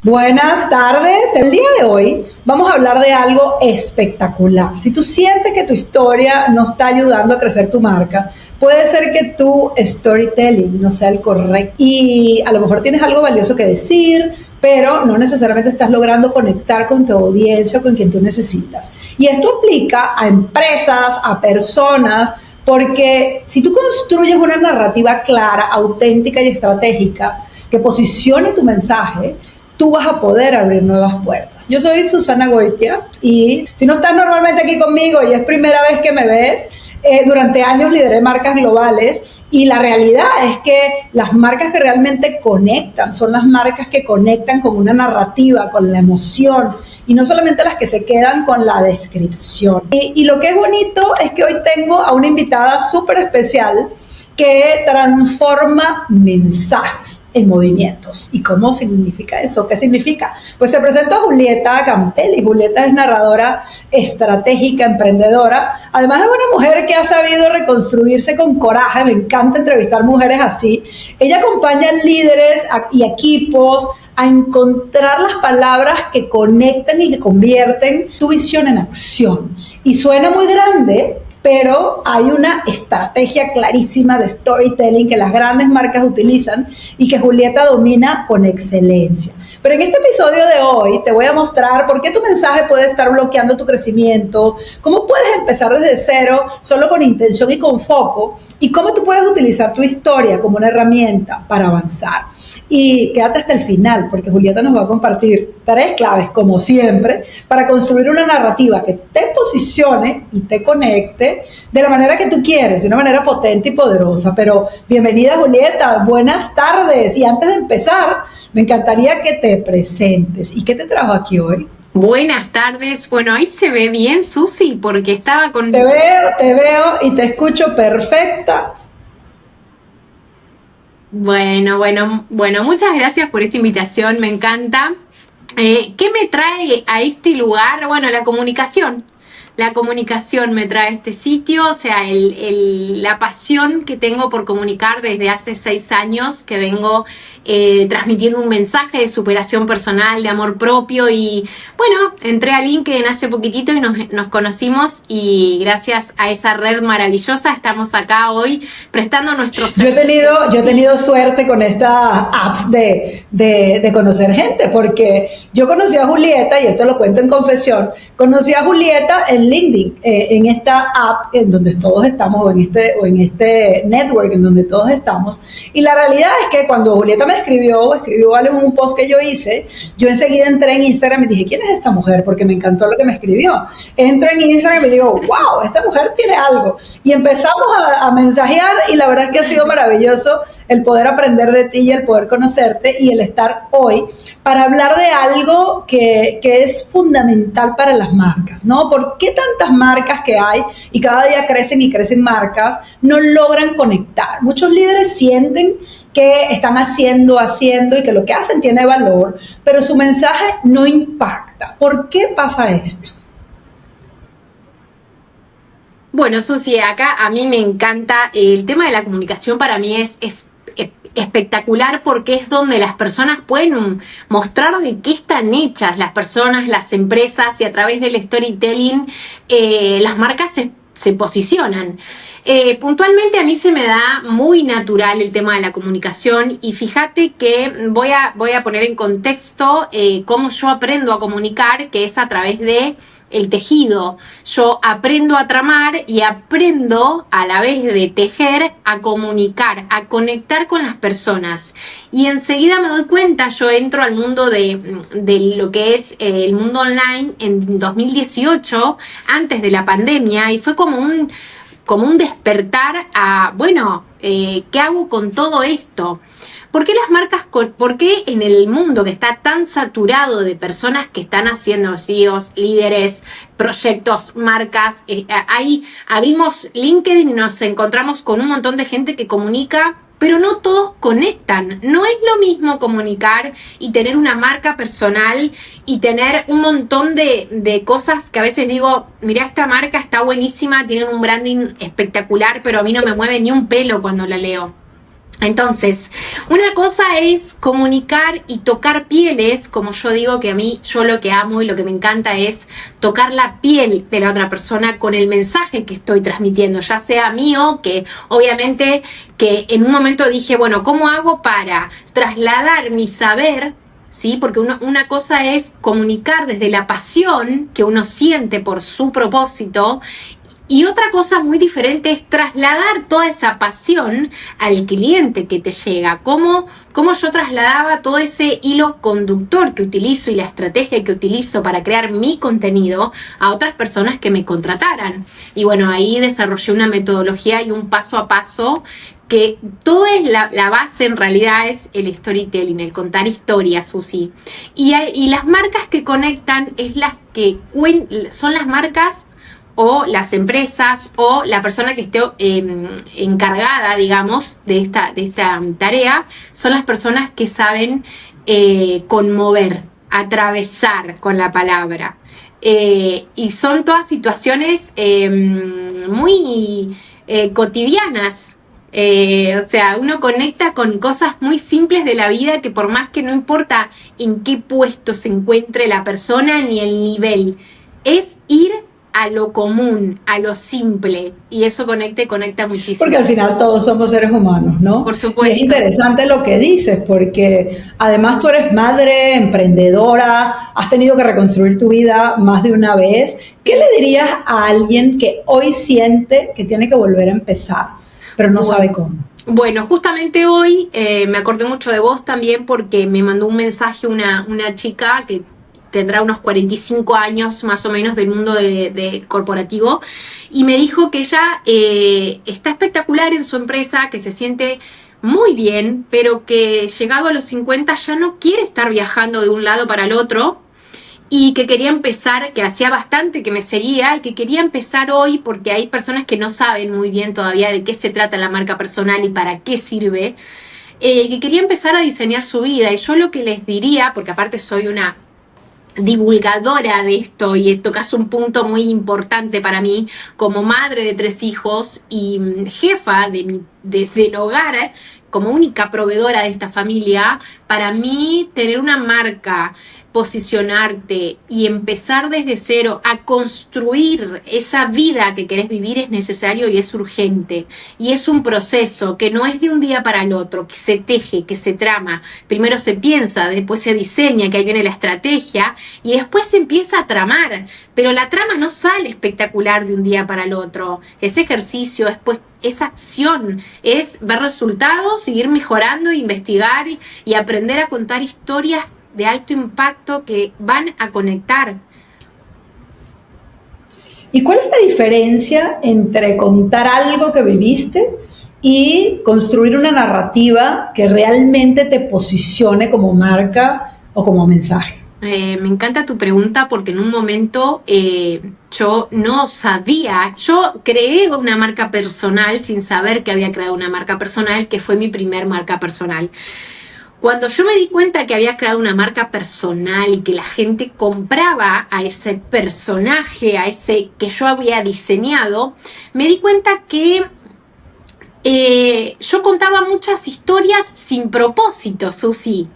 Buenas tardes. El día de hoy vamos a hablar de algo espectacular. Si tú sientes que tu historia no está ayudando a crecer tu marca, puede ser que tu storytelling no sea el correcto y a lo mejor tienes algo valioso que decir, pero no necesariamente estás logrando conectar con tu audiencia o con quien tú necesitas. Y esto aplica a empresas, a personas, porque si tú construyes una narrativa clara, auténtica y estratégica que posicione tu mensaje, tú vas a poder abrir nuevas puertas. Yo soy Susana Goitia y si no estás normalmente aquí conmigo y es primera vez que me ves, durante años lideré marcas globales y la realidad es que las marcas que realmente conectan son las marcas que conectan con una narrativa, con la emoción y no solamente las que se quedan con la descripción. Y lo que es bonito es que hoy tengo a una invitada súper especial que transforma mensajes en movimientos. ¿Y cómo significa eso? ¿Qué significa? Pues te presento a Julieta Campelli. Julieta es narradora estratégica, emprendedora. Además es una mujer que ha sabido reconstruirse con coraje. Me encanta entrevistar mujeres así. Ella acompaña a líderes y equipos a encontrar las palabras que conectan y que convierten tu visión en acción. Y suena muy grande, pero hay una estrategia clarísima de storytelling que las grandes marcas utilizan y que Julieta domina con excelencia. Pero en este episodio de hoy te voy a mostrar por qué tu mensaje puede estar bloqueando tu crecimiento, cómo puedes empezar desde cero solo con intención y con foco, y cómo tú puedes utilizar tu historia como una herramienta para avanzar. Y quédate hasta el final, porque Julieta nos va a compartir 3 claves, como siempre, para construir una narrativa que te posicione y te conecte de la manera que tú quieres, de una manera potente y poderosa. Pero bienvenida, Julieta, buenas tardes. Y antes de empezar, me encantaría que te presentes. ¿Y qué te trajo aquí hoy? Buenas tardes. Bueno, ahí se ve bien, Susi, porque estaba con... Te veo y te escucho perfecta. Bueno, muchas gracias por esta invitación, me encanta. ¿Qué me trae a este lugar? Bueno, la comunicación. La comunicación me trae a este sitio, o sea, la pasión que tengo por comunicar desde hace 6 años, que vengo transmitiendo un mensaje de superación personal, de amor propio, y bueno, entré a LinkedIn hace poquitito y nos conocimos, y gracias a esa red maravillosa estamos acá hoy prestando nuestros... Yo he tenido suerte con estas apps de conocer gente, porque yo conocí a Julieta, y esto lo cuento en confesión, conocí a Julieta en LinkedIn, en esta app en donde todos estamos, o en este network en donde todos estamos, y la realidad es que cuando Julieta me escribió algo en un post que yo hice, yo enseguida entré en Instagram y dije, ¿quién es esta mujer? Porque me encantó lo que me escribió. Entro en Instagram y digo, wow, esta mujer tiene algo, y empezamos a mensajear, y la verdad es que ha sido maravilloso el poder aprender de ti y el poder conocerte y el estar hoy para hablar de algo que es fundamental para las marcas, ¿no? ¿Por qué tantas marcas que hay y cada día crecen y crecen marcas no logran conectar? Muchos líderes sienten que están haciendo y que lo que hacen tiene valor, pero su mensaje no impacta. ¿Por qué pasa esto? Bueno, Susi, acá a mí me encanta el tema de la comunicación. Para mí es espectacular, porque es donde las personas pueden mostrar de qué están hechas las personas, las empresas, y a través del storytelling las marcas se posicionan. Puntualmente a mí se me da muy natural el tema de la comunicación, y fíjate que voy a poner en contexto cómo yo aprendo a comunicar, que es a través de el tejido. Yo aprendo a tramar y aprendo a la vez de tejer a comunicar, a conectar con las personas. Y enseguida me doy cuenta, yo entro al mundo de lo que es el mundo online en 2018, antes de la pandemia, y fue como un despertar a, bueno, ¿qué hago con todo esto? ¿Por qué las marcas, por qué en el mundo que está tan saturado de personas que están haciendo CEOs, líderes, proyectos, marcas, ahí abrimos LinkedIn y nos encontramos con un montón de gente que comunica, pero no todos conectan? No es lo mismo comunicar y tener una marca personal y tener un montón de cosas que a veces digo, mira, esta marca está buenísima, tienen un branding espectacular, pero a mí no me mueve ni un pelo cuando la leo. Entonces, una cosa es comunicar y tocar pieles, como yo digo que a mí, yo lo que amo y lo que me encanta es tocar la piel de la otra persona con el mensaje que estoy transmitiendo, ya sea mío, que obviamente que en un momento dije, bueno, ¿cómo hago para trasladar mi saber? ¿Sí? Porque una cosa es comunicar desde la pasión que uno siente por su propósito, y otra cosa muy diferente es trasladar toda esa pasión al cliente que te llega. Cómo yo trasladaba todo ese hilo conductor que utilizo y la estrategia que utilizo para crear mi contenido a otras personas que me contrataran. Y bueno, ahí desarrollé una metodología y un paso a paso que todo es la base, en realidad es el storytelling, el contar historias, Susi. Y las marcas que conectan es son las marcas o las empresas o la persona que esté encargada, digamos, de esta tarea, son las personas que saben conmover, atravesar con la palabra. Y son todas situaciones muy cotidianas. O sea, uno conecta con cosas muy simples de la vida que por más que no importa en qué puesto se encuentre la persona ni el nivel, es ir a lo común, a lo simple, y eso conecta muchísimo. Porque al final todos somos seres humanos, ¿no? Por supuesto. Y es interesante lo que dices, porque además tú eres madre, emprendedora, has tenido que reconstruir tu vida más de una vez. ¿Qué le dirías a alguien que hoy siente que tiene que volver a empezar, pero no sabe cómo? Bueno, justamente hoy me acordé mucho de vos también porque me mandó un mensaje una chica que tendrá unos 45 años más o menos del mundo de corporativo, y me dijo que ella está espectacular en su empresa, que se siente muy bien, pero que llegado a los 50 ya no quiere estar viajando de un lado para el otro, y que quería empezar, que hacía bastante que me seguía, y que quería empezar hoy porque hay personas que no saben muy bien todavía de qué se trata la marca personal y para qué sirve, que quería empezar a diseñar su vida. Y yo lo que les diría, porque aparte soy una divulgadora de esto y tocas un punto muy importante para mí como madre de 3 hijos y jefa del hogar, como única proveedora de esta familia, para mí tener una marca, posicionarte y empezar desde cero a construir esa vida que querés vivir es necesario y es urgente. Y es un proceso que no es de un día para el otro, que se teje, que se trama. Primero se piensa, después se diseña, que ahí viene la estrategia, y después se empieza a tramar. Pero la trama no sale espectacular de un día para el otro. Ese ejercicio, después es acción, es ver resultados, seguir mejorando, investigar y aprender a contar historias de alto impacto que van a conectar. ¿Y cuál es la diferencia entre contar algo que viviste y construir una narrativa que realmente te posicione como marca o como mensaje? Me encanta tu pregunta porque en un momento yo no sabía, yo creé una marca personal sin saber que había creado una marca personal, que fue mi primer marca personal. Cuando yo me di cuenta que había creado una marca personal y que la gente compraba a ese personaje, a ese que yo había diseñado, me di cuenta que yo contaba muchas historias sin propósito, Susi.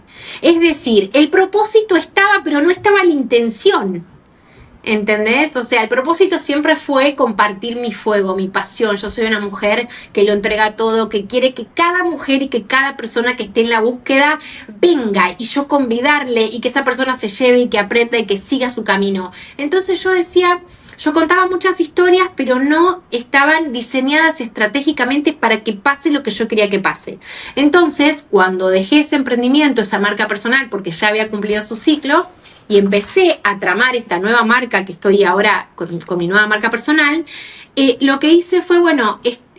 Es decir, el propósito estaba, pero no estaba la intención. ¿Entendés? O sea, el propósito siempre fue compartir mi fuego, mi pasión. Yo soy una mujer que lo entrega todo, que quiere que cada mujer y que cada persona que esté en la búsqueda venga y yo convidarle y que esa persona se lleve y que aprenda y que siga su camino. Entonces yo contaba muchas historias, pero no estaban diseñadas estratégicamente para que pase lo que yo quería que pase. Entonces, cuando dejé ese emprendimiento, esa marca personal, porque ya había cumplido su ciclo, y empecé a tramar esta nueva marca que estoy ahora con mi nueva marca personal, lo que hice fue,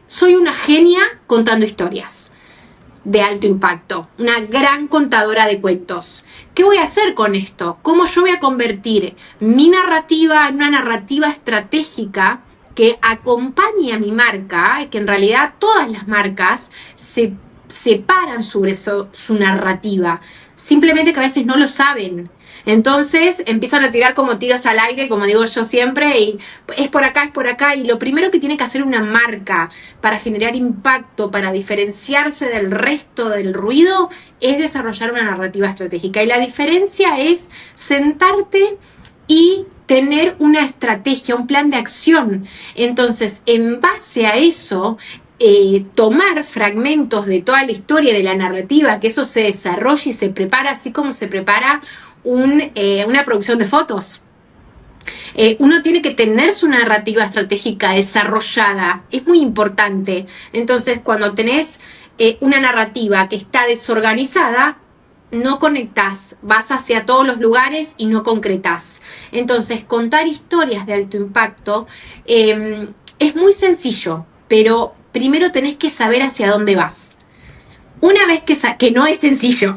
soy una genia contando historias de alto impacto, una gran contadora de cuentos. ¿Qué voy a hacer con esto? ¿Cómo yo voy a convertir mi narrativa en una narrativa estratégica que acompañe a mi marca, que en realidad todas las marcas se separan sobre su narrativa, simplemente que a veces no lo saben. Entonces empiezan a tirar como tiros al aire, como digo yo siempre, y es por acá, y lo primero que tiene que hacer una marca para generar impacto, para diferenciarse del resto del ruido, es desarrollar una narrativa estratégica. Y la diferencia es sentarte y tener una estrategia, un plan de acción. Entonces, en base a eso, tomar fragmentos de toda la historia, de la narrativa, que eso se desarrolle y se prepara, así como se prepara una producción de fotos. Uno tiene que tener su narrativa estratégica desarrollada, es muy importante. Entonces, cuando tenés una narrativa que está desorganizada, no conectás, vas hacia todos los lugares y no concretás. Entonces, contar historias de alto impacto es muy sencillo, pero primero tenés que saber hacia dónde vas. Una vez que no es sencillo,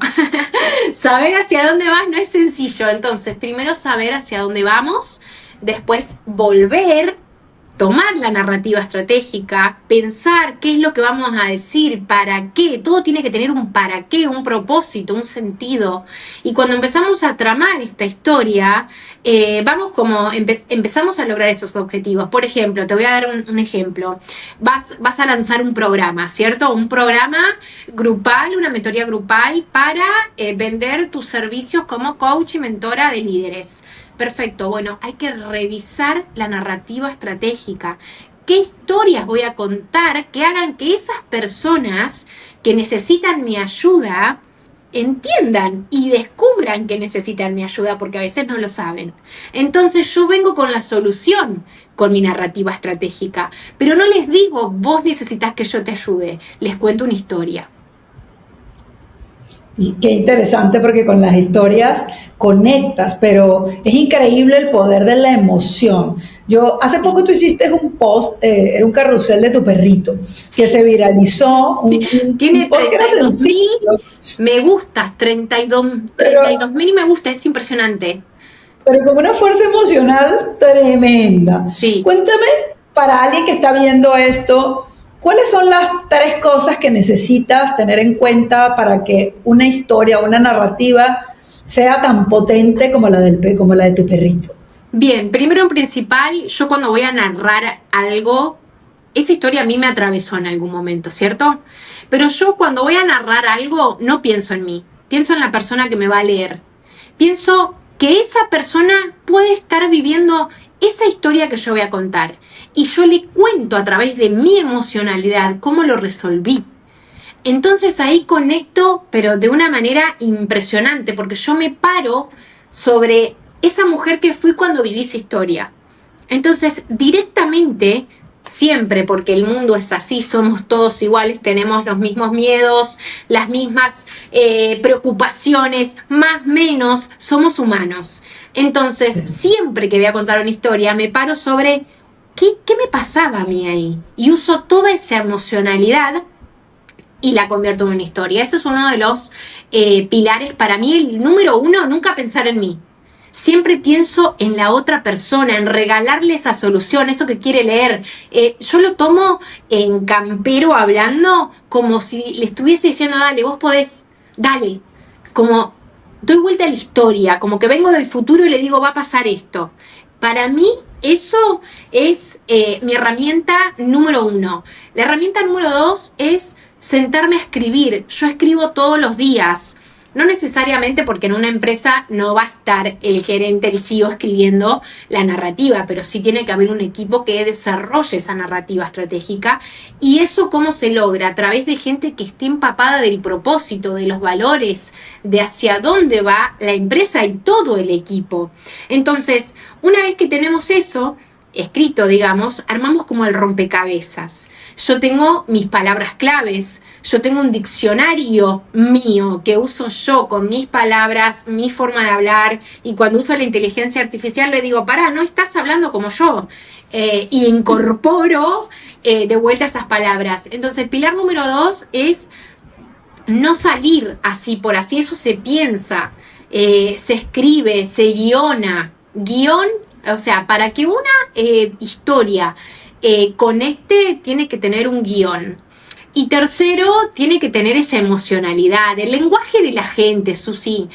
saber hacia dónde vas no es sencillo. Entonces, primero saber hacia dónde vamos, después volver, tomar la narrativa estratégica, pensar qué es lo que vamos a decir, para qué, todo tiene que tener un para qué, un propósito, un sentido. Y cuando empezamos a tramar esta historia, empezamos a lograr esos objetivos. Por ejemplo, te voy a dar un ejemplo. Vas a lanzar un programa, ¿cierto? Un programa grupal, una mentoría grupal para vender tus servicios como coach y mentora de líderes. Perfecto, bueno, hay que revisar la narrativa estratégica. ¿Qué historias voy a contar que hagan que esas personas que necesitan mi ayuda entiendan y descubran que necesitan mi ayuda, porque a veces no lo saben? Entonces yo vengo con la solución con mi narrativa estratégica, pero no les digo, vos necesitas que yo te ayude, les cuento una historia. Y qué interesante porque con las historias conectas, pero es increíble el poder de la emoción. Hace poco tú hiciste un post, era un carrusel de tu perrito, que se viralizó, sí. Tiene un post que era 32.000 me gustas, 32.000 me gusta, es impresionante. Pero con una fuerza emocional tremenda. Sí. Cuéntame, para alguien que está viendo esto, ¿cuáles son las 3 cosas que necesitas tener en cuenta para que una historia, una narrativa sea tan potente como la de tu perrito? Bien, primero en principal, yo cuando voy a narrar algo, esa historia a mí me atravesó en algún momento, ¿cierto? Pero yo cuando voy a narrar algo no pienso en mí, pienso en la persona que me va a leer. Pienso que esa persona puede estar viviendo esa historia que yo voy a contar. Y yo le cuento a través de mi emocionalidad cómo lo resolví. Entonces ahí conecto, pero de una manera impresionante, porque yo me paro sobre esa mujer que fui cuando viví esa historia. Entonces, directamente, siempre, porque el mundo es así, somos todos iguales, tenemos los mismos miedos, las mismas preocupaciones, más o menos, somos humanos. Entonces, siempre que voy a contar una historia, me paro sobre qué me pasaba a mí ahí. Y uso toda esa emocionalidad y la convierto en una historia. Ese es uno de los pilares para mí. El número 1, nunca pensar en mí. Siempre pienso en la otra persona, en regalarle esa solución, eso que quiere leer. Yo lo tomo en campero hablando como si le estuviese diciendo, dale, vos podés, dale. Como doy vuelta a la historia, como que vengo del futuro y le digo, va a pasar esto. Para mí eso es mi herramienta número 1. La herramienta número 2 es sentarme a escribir. Yo escribo todos los días. No necesariamente porque en una empresa no va a estar el gerente, el CEO escribiendo la narrativa, pero sí tiene que haber un equipo que desarrolle esa narrativa estratégica. ¿Y eso cómo se logra? A través de gente que esté empapada del propósito, de los valores, de hacia dónde va la empresa y todo el equipo. Entonces, una vez que tenemos eso escrito, digamos, armamos como el rompecabezas. Yo tengo mis palabras claves, yo tengo un diccionario mío que uso yo con mis palabras, mi forma de hablar, y cuando uso la inteligencia artificial le digo, pará, no estás hablando como yo, y incorporo de vuelta esas palabras. Entonces, el pilar número 2 es no salir así por así, eso se piensa, se escribe, se guiona, o sea, para que una historia conecte, tiene que tener un guión. Y tercero, tiene que tener esa emocionalidad, el lenguaje de la gente, Susi.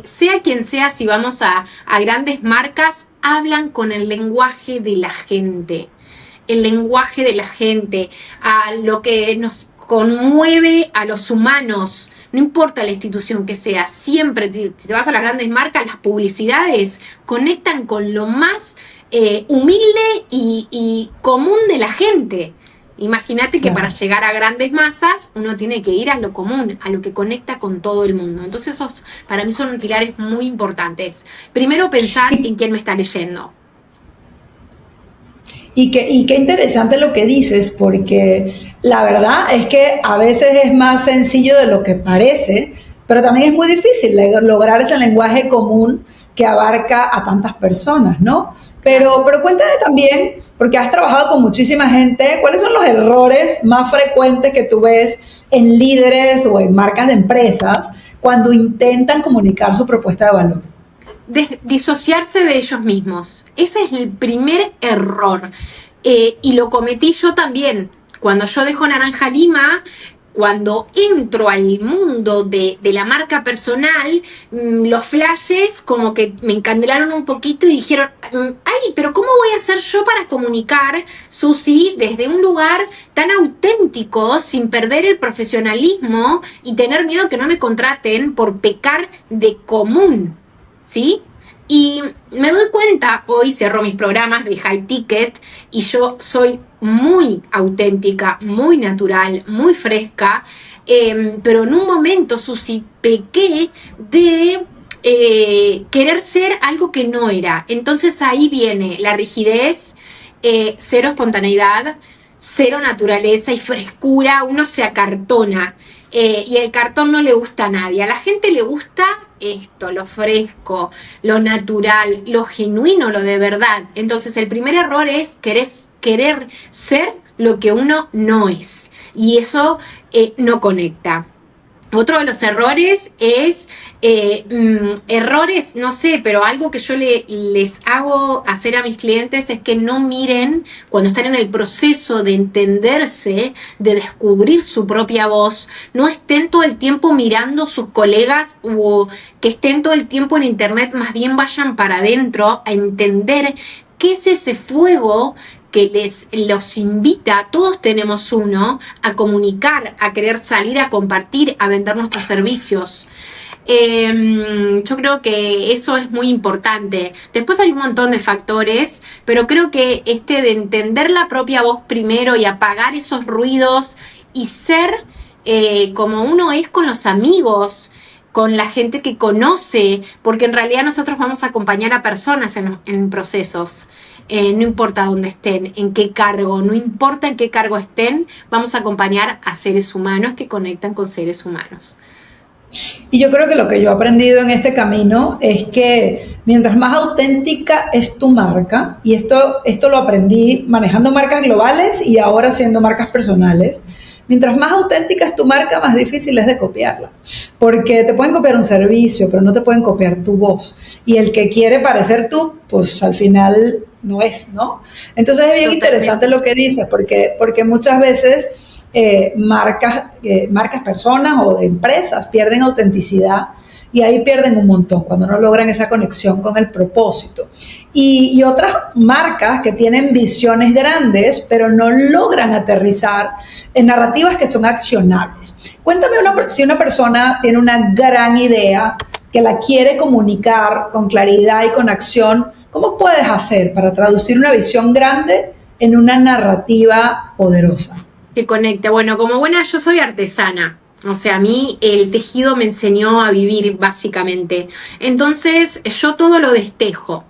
Sea quien sea, si vamos a grandes marcas, hablan con el lenguaje de la gente. El lenguaje de la gente, a lo que nos conmueve a los humanos. No importa la institución que sea, siempre, si te vas a las grandes marcas, las publicidades conectan con lo más humilde y común de la gente. Imagínate que para llegar a grandes masas uno tiene que ir a lo común, a lo que conecta con todo el mundo. Entonces esos para mí son pilares muy importantes. Primero pensar en quién me está leyendo. Y qué interesante lo que dices, porque la verdad es que a veces es más sencillo de lo que parece, pero también es muy difícil lograr ese lenguaje común que abarca a tantas personas, ¿no? Pero cuéntame también, porque has trabajado con muchísima gente, ¿cuáles son los errores más frecuentes que tú ves en líderes o en marcas de empresas cuando intentan comunicar su propuesta de valor? Disociarse de ellos mismos. Ese es el primer error. Y lo cometí yo también. Cuando yo dejo Naranja Lima, cuando entro al mundo de la marca personal, los flashes como que me encandelaron un poquito y dijeron, ay, pero ¿cómo voy a hacer yo para comunicar, Susi, desde un lugar tan auténtico, sin perder el profesionalismo y tener miedo que no me contraten por pecar de común? ¿Sí? Y me doy cuenta, hoy cierro mis programas de high ticket y yo soy muy auténtica, muy natural, muy fresca, pero en un momento, Susi, pequé de querer ser algo que no era. Entonces ahí viene la rigidez, cero espontaneidad, cero naturaleza y frescura, uno se acartona. Y el cartón no le gusta a nadie. A la gente le gusta esto, lo fresco, lo natural, lo genuino, lo de verdad. Entonces el primer error es querer ser lo que uno no es. Y eso no conecta. Otro de los errores es errores, no sé, pero algo que yo les hago hacer a mis clientes es que no miren cuando están en el proceso de entenderse, de descubrir su propia voz, no estén todo el tiempo mirando sus colegas o que estén todo el tiempo en internet, más bien vayan para adentro a entender qué es ese fuego que los invita, todos tenemos uno, a comunicar, a querer salir a compartir, a vender nuestros servicios. Yo creo que eso es muy importante. Después hay un montón de factores, pero creo que de entender la propia voz primero y apagar esos ruidos y ser como uno es con los amigos, con la gente que conoce, porque en realidad nosotros vamos a acompañar a personas en procesos. No importa dónde estén, en qué cargo, no importa en qué cargo estén, vamos a acompañar a seres humanos que conectan con seres humanos. Y yo creo que lo que yo he aprendido en este camino es que mientras más auténtica es tu marca, y esto lo aprendí manejando marcas globales y ahora haciendo marcas personales, mientras más auténtica es tu marca, más difícil es de copiarla. Porque te pueden copiar un servicio, pero no te pueden copiar tu voz. Y el que quiere parecer tú, pues al final no es, ¿no? Entonces es bien interesante lo que dices, porque muchas veces marcas, personas o de empresas pierden autenticidad y ahí pierden un montón cuando no logran esa conexión con el propósito. Y otras marcas que tienen visiones grandes, pero no logran aterrizar en narrativas que son accionables. Cuéntame si una persona tiene una gran idea que la quiere comunicar con claridad y con acción, ¿cómo puedes hacer para traducir una visión grande en una narrativa poderosa? Que conecte. Bueno, como buena, yo soy artesana. O sea, a mí el tejido me enseñó a vivir básicamente. Entonces, yo todo lo destejo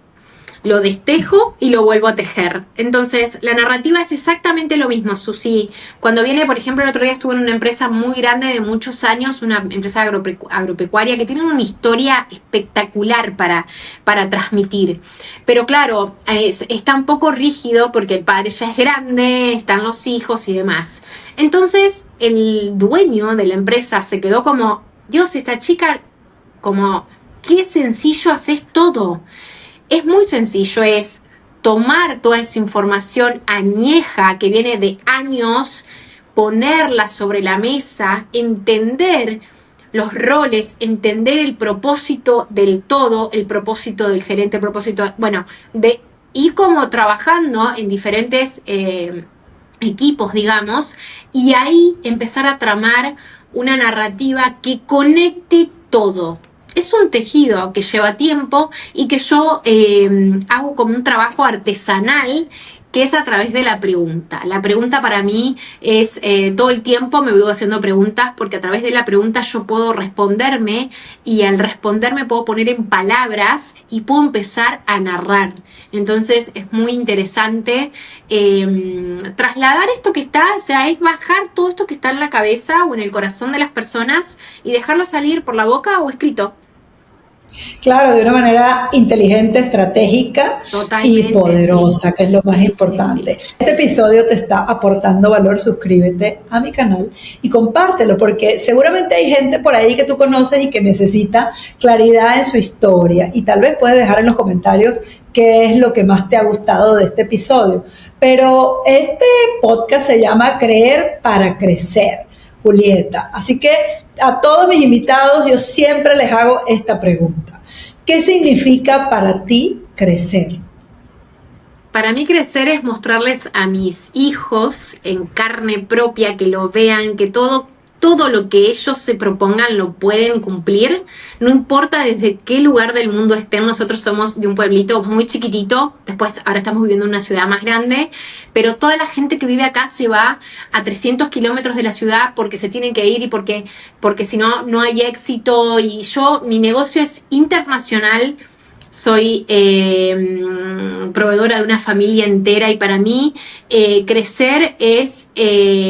y lo vuelvo a tejer. Entonces, la narrativa es exactamente lo mismo, Susi. Cuando viene, por ejemplo, el otro día estuve en una empresa muy grande de muchos años, una empresa agropecuaria que tiene una historia espectacular para transmitir. Pero claro, está un poco rígido porque el padre ya es grande, están los hijos y demás. Entonces, el dueño de la empresa se quedó como, Dios, esta chica, como, qué sencillo haces todo. Es muy sencillo, es tomar toda esa información añeja que viene de años, ponerlas sobre la mesa, entender los roles, entender el propósito del todo, el propósito del gerente, el propósito, bueno, de ir como trabajando en diferentes equipos, digamos, y ahí empezar a tramar una narrativa que conecte todo. Es un tejido que lleva tiempo y que yo hago como un trabajo artesanal, que es a través de la pregunta. La pregunta para mí es todo el tiempo me vivo haciendo preguntas, porque a través de la pregunta yo puedo responderme, y al responderme puedo poner en palabras y puedo empezar a narrar. Entonces es muy interesante trasladar esto que está, o sea, es bajar todo esto que está en la cabeza o en el corazón de las personas y dejarlo salir por la boca o escrito. Claro, de una manera inteligente, estratégica y Totalmente, poderosa, sí. que es lo más Sí, importante. sí. Este episodio te está aportando valor, suscríbete a mi canal y compártelo, porque seguramente hay gente por ahí que tú conoces y que necesita claridad en su historia, y tal vez puedes dejar en los comentarios qué es lo que más te ha gustado de este episodio. Pero este podcast se llama Creer para Crecer, Julieta. Así que a todos mis invitados yo siempre les hago esta pregunta. ¿Qué significa para ti crecer? Para mí crecer es mostrarles a mis hijos en carne propia, que lo vean, que todo lo que ellos se propongan lo pueden cumplir, no importa desde qué lugar del mundo estén. Nosotros somos de un pueblito muy chiquitito, después ahora estamos viviendo en una ciudad más grande, pero toda la gente que vive acá se va a 300 kilómetros de la ciudad porque se tienen que ir y porque si no, no hay éxito. Y mi negocio es internacional. Soy proveedora de una familia entera, y para mí crecer es,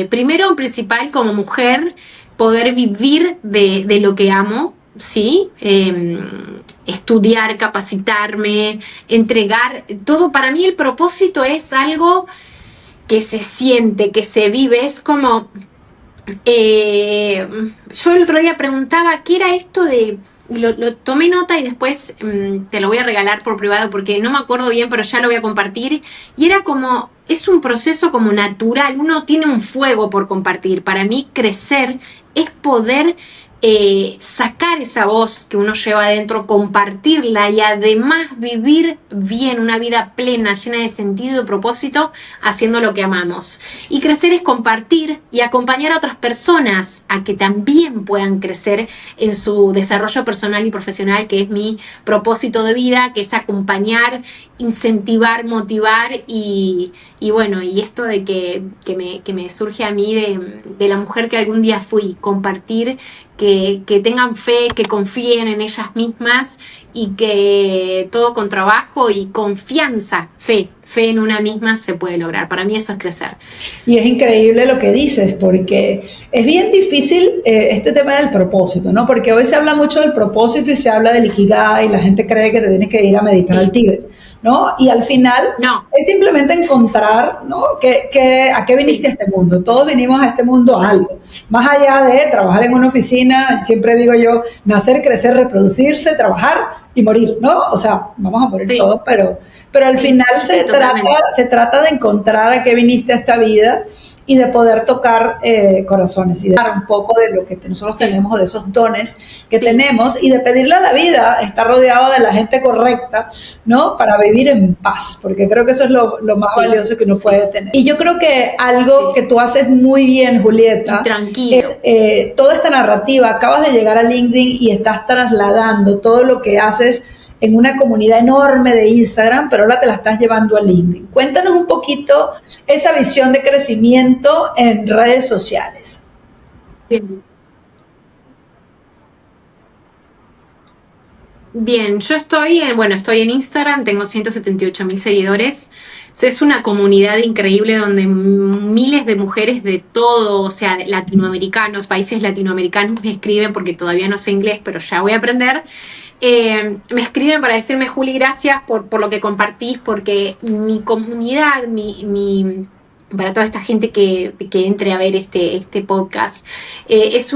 primero, principal, como mujer, poder vivir de lo que amo, ¿sí? Estudiar, capacitarme, entregar, todo. Para mí el propósito es algo que se siente, que se vive, es como... yo el otro día preguntaba qué era esto de... Lo tomé nota y después te lo voy a regalar por privado porque no me acuerdo bien, pero ya lo voy a compartir. Y era como, es un proceso como natural, uno tiene un fuego por compartir. Para mí crecer es poder sacar esa voz que uno lleva adentro, compartirla y además vivir bien, una vida plena, llena de sentido y propósito, haciendo lo que amamos. Y crecer es compartir y acompañar a otras personas a que también puedan crecer en su desarrollo personal y profesional, que es mi propósito de vida, que es acompañar, incentivar, motivar y bueno, y esto de que me surge a mí de la mujer que algún día fui, compartir, que tengan fe, que confíen en ellas mismas y que todo con trabajo y confianza, fe en una misma se puede lograr. Para mí eso es crecer. Y es increíble lo que dices, porque es bien difícil este tema del propósito, ¿no? Porque hoy se habla mucho del propósito y se habla del Ikigai y la gente cree que te tienes que ir a meditar al Tíbet, ¿no? Y al final es simplemente encontrar, ¿no? ¿A qué viniste a este mundo? Todos vinimos a este mundo a algo. Más allá de trabajar en una oficina, siempre digo yo, nacer, crecer, reproducirse, trabajar y morir, ¿no? O sea, vamos a morir todos, pero al final se trata de encontrar a qué viniste a esta vida y de poder tocar corazones y de dar un poco de lo que nosotros tenemos, de esos dones que tenemos, y de pedirle a la vida estar rodeado de la gente correcta, ¿no? Para vivir en paz, porque creo que eso es lo más valioso que uno puede tener. Y yo creo que algo que tú haces muy bien, Julieta, es toda esta narrativa. Acabas de llegar a LinkedIn y estás trasladando todo lo que haces en una comunidad enorme de Instagram, pero ahora te la estás llevando a LinkedIn. Cuéntanos un poquito esa visión de crecimiento en redes sociales. Bien, yo estoy en Instagram, tengo 178,000 seguidores. Es una comunidad increíble donde miles de mujeres de todo, o sea, latinoamericanos, países latinoamericanos me escriben, porque todavía no sé inglés, pero ya voy a aprender. Me escriben para decirme, Juli, gracias por lo que compartís, porque mi comunidad, para toda esta gente que entre a ver este podcast, es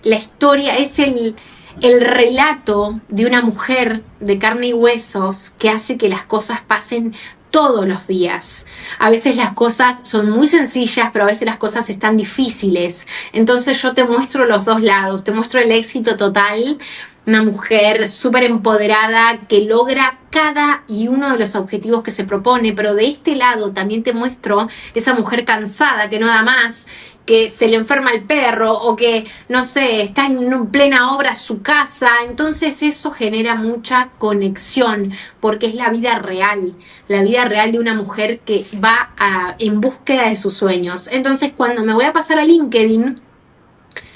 la historia, es el relato de una mujer de carne y huesos que hace que las cosas pasen todos los días. A veces las cosas son muy sencillas, pero a veces las cosas están difíciles. Entonces yo te muestro los dos lados, te muestro el éxito total, una mujer súper empoderada que logra cada y uno de los objetivos que se propone, pero de este lado también te muestro esa mujer cansada que no da más, que se le enferma el perro o que, no sé, está en plena obra su casa. Entonces eso genera mucha conexión porque es la vida real de una mujer que va en búsqueda de sus sueños. Entonces cuando me voy a pasar a LinkedIn,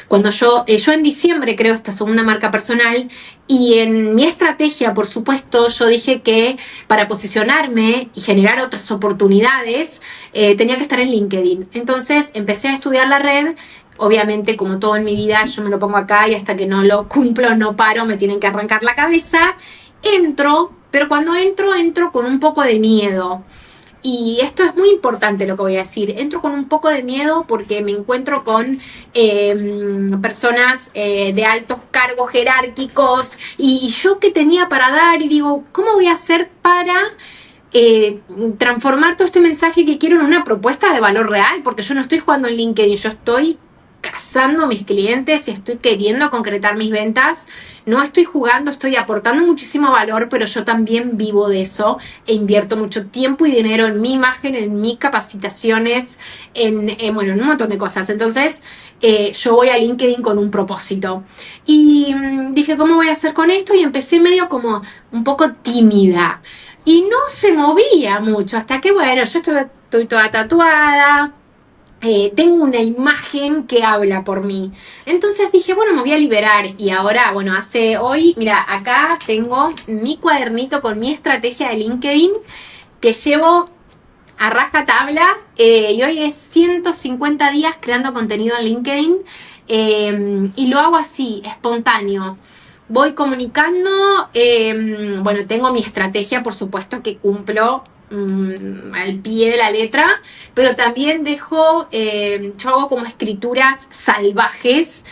cuando yo en diciembre creo esta segunda marca personal y en mi estrategia, por supuesto, yo dije que para posicionarme y generar otras oportunidades tenía que estar en LinkedIn. Entonces empecé a estudiar la red. Obviamente, como todo en mi vida, yo me lo pongo acá y hasta que no lo cumplo, no paro, me tienen que arrancar la cabeza. Entro, pero cuando entro con un poco de miedo. Y esto es muy importante lo que voy a decir. Entro con un poco de miedo porque me encuentro con personas de altos cargos jerárquicos y yo que tenía para dar y digo, ¿cómo voy a hacer para transformar todo este mensaje que quiero en una propuesta de valor real? Porque yo no estoy jugando en LinkedIn, yo estoy cazando a mis clientes y estoy queriendo concretar mis ventas. No estoy jugando, estoy aportando muchísimo valor, pero yo también vivo de eso e invierto mucho tiempo y dinero en mi imagen, en mis capacitaciones, en un montón de cosas. Entonces, yo voy a LinkedIn con un propósito. Y dije, ¿cómo voy a hacer con esto? Y empecé medio como un poco tímida. Y no se movía mucho, hasta que, bueno, yo estoy toda tatuada, tengo una imagen que habla por mí. Entonces dije, bueno, me voy a liberar. Y ahora, bueno, mira, acá tengo mi cuadernito con mi estrategia de LinkedIn que llevo a rajatabla. Y hoy es 150 días creando contenido en LinkedIn. Y lo hago así, espontáneo. Voy comunicando, bueno, tengo mi estrategia, por supuesto, que cumplo al pie de la letra, pero también yo hago como escrituras salvajes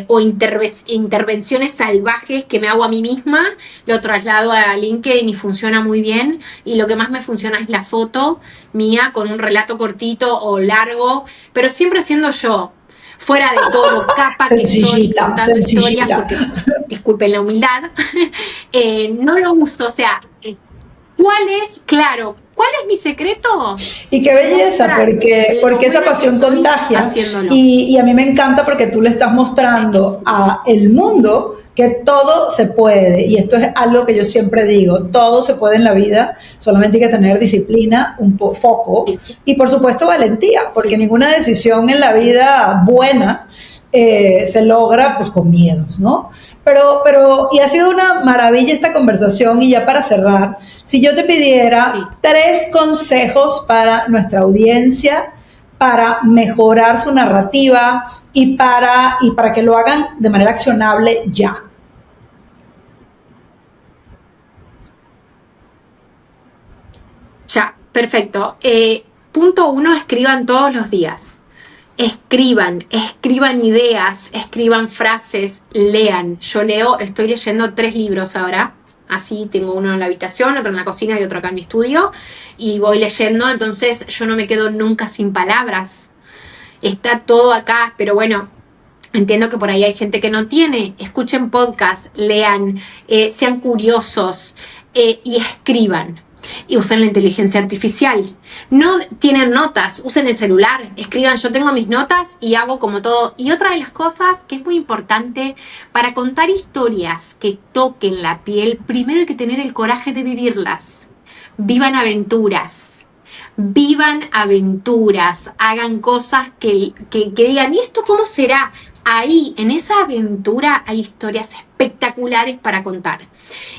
o intervenciones salvajes que me hago a mí misma, lo traslado a LinkedIn y funciona muy bien, y lo que más me funciona es la foto mía con un relato cortito o largo, pero siempre siendo yo. Fuera de todo lo capa que soy contando historias, porque, disculpen la humildad, no lo uso, o sea, ¿cuál es mi secreto? Y qué belleza, porque esa pasión contagia. Y a mí me encanta porque tú le estás mostrando a el mundo que todo se puede. Y esto es algo que yo siempre digo, todo se puede en la vida, solamente hay que tener disciplina, foco y por supuesto valentía, porque ninguna decisión en la vida buena se logra pues con miedos, ¿no? Y ha sido una maravilla esta conversación. Y ya para cerrar, si yo te pidiera 3 consejos para nuestra audiencia para mejorar su narrativa y para que lo hagan de manera accionable ya. Ya, perfecto. Punto 1, escriban todos los días. Escriban ideas, escriban frases, lean. Yo estoy leyendo 3 libros ahora. Así tengo uno en la habitación, otro en la cocina y otro acá en mi estudio. Y voy leyendo, entonces yo no me quedo nunca sin palabras. Está todo acá, pero bueno, entiendo que por ahí hay gente que no tiene. Escuchen podcast, lean, sean curiosos y escriban. Y usen la inteligencia artificial. No tienen notas, usen el celular, escriban. Yo tengo mis notas y hago como todo. Y otra de las cosas que es muy importante para contar historias que toquen la piel, primero hay que tener el coraje de vivirlas. Vivan aventuras, hagan cosas que digan, ¿y esto cómo será? Ahí, en esa aventura, hay historias espectaculares para contar.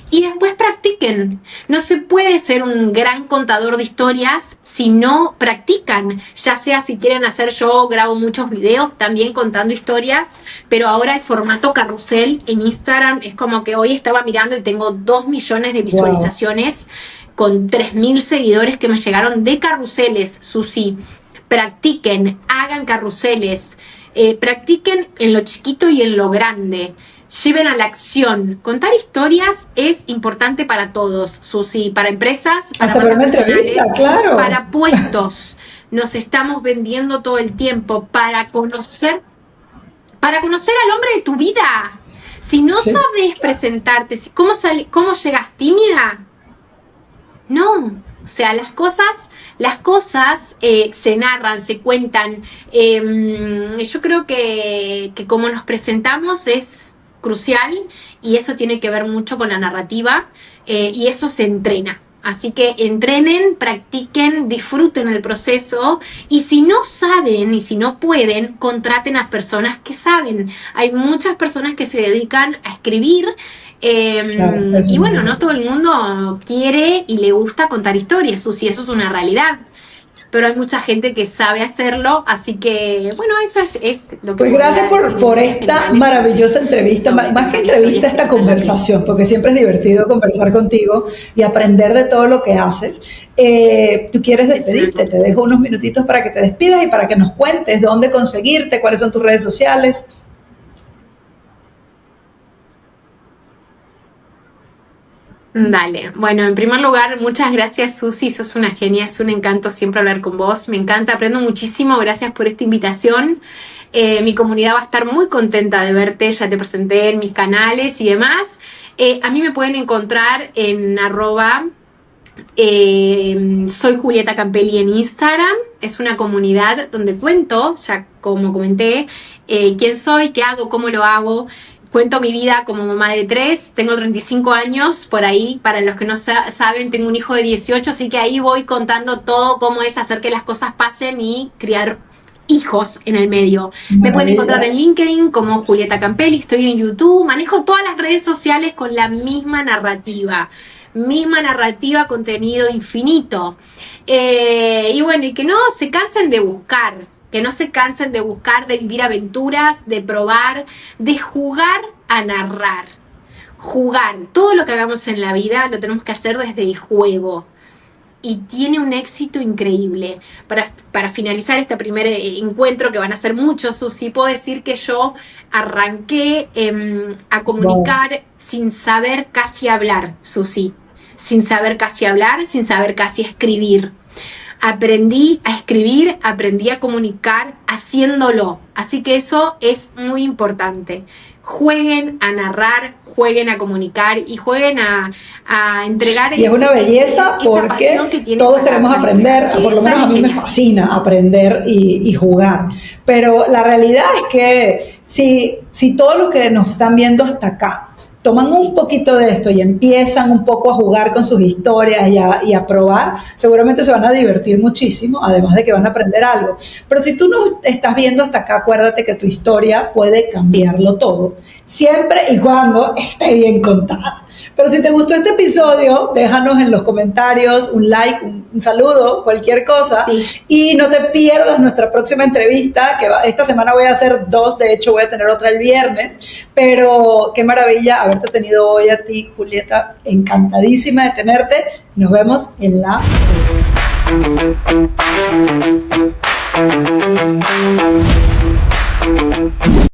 Y después practiquen. No se puede ser un gran contador de historias si no practican. Ya sea si quieren hacer, yo grabo muchos videos también contando historias, pero ahora el formato carrusel en Instagram es como que hoy estaba mirando y tengo 2 millones de visualizaciones con 3.000 seguidores que me llegaron de carruseles, Susi. Practiquen, hagan carruseles. Practiquen en lo chiquito y en lo grande. Lleven a la acción. Contar historias es importante para todos, Susi, para empresas, para Hasta para una entrevista, claro. para puestos. Nos estamos vendiendo todo el tiempo para conocer al hombre de tu vida. Si no sabes presentarte, ¿cómo llegas tímida? No, o sea, las cosas se narran, se cuentan. Yo creo que como nos presentamos es crucial y eso tiene que ver mucho con la narrativa y eso se entrena. Así que entrenen, practiquen, disfruten el proceso y si no saben y si no pueden, contraten a personas que saben. Hay muchas personas que se dedican a escribir y bueno, no todo el mundo quiere y le gusta contar historias, Susi, eso es una realidad. Pero hay mucha gente que sabe hacerlo, así que, bueno, eso es lo que... Pues gracias por esta maravillosa entrevista, más que entrevista, esta conversación, porque siempre es divertido conversar contigo y aprender de todo lo que haces. Tú quieres despedirte, te dejo unos minutitos para que te despidas y para que nos cuentes dónde conseguirte, cuáles son tus redes sociales. Dale, bueno, en primer lugar, muchas gracias, Susi, sos una genia, es un encanto siempre hablar con vos, me encanta, aprendo muchísimo, gracias por esta invitación. Mi comunidad va a estar muy contenta de verte, ya te presenté en mis canales y demás. A mí me pueden encontrar en soy Julieta Campelli en Instagram, es una comunidad donde cuento, ya como comenté, quién soy, qué hago, cómo lo hago. Cuento mi vida como mamá de 3, tengo 35 años, por ahí, para los que no saben, tengo un hijo de 18, así que ahí voy contando todo cómo es hacer que las cosas pasen y criar hijos en el medio. Maravilla. Me pueden encontrar en LinkedIn como Julieta Campelli, estoy en YouTube, manejo todas las redes sociales con la misma narrativa, contenido infinito. Y bueno, y que no se cansen de buscar. Que no se cansen de buscar, de vivir aventuras, de probar, de jugar a narrar. Jugar. Todo lo que hagamos en la vida lo tenemos que hacer desde el juego. Y tiene un éxito increíble. Para finalizar este primer encuentro, que van a ser muchos, Susi, puedo decir que yo arranqué a comunicar sin saber casi hablar, Susi. Sin saber casi hablar, sin saber casi escribir. Aprendí a escribir, aprendí a comunicar haciéndolo. Así que eso es muy importante. Jueguen a narrar, jueguen a comunicar y jueguen a entregar. Y es una belleza porque todos queremos aprender, por lo menos a mí me fascina aprender y jugar. Pero la realidad es que si todos los que nos están viendo hasta acá toman un poquito de esto y empiezan un poco a jugar con sus historias y a probar, seguramente se van a divertir muchísimo, además de que van a aprender algo. Pero si tú no estás viendo hasta acá, acuérdate que tu historia puede cambiarlo todo, siempre y cuando esté bien contada. Pero si te gustó este episodio, déjanos en los comentarios un like, un saludo, cualquier cosa, y no te pierdas nuestra próxima entrevista, que esta semana voy a hacer 2, de hecho voy a tener otra el viernes, pero qué maravilla haberte tenido hoy a ti, Julieta, encantadísima de tenerte. Nos vemos en la próxima.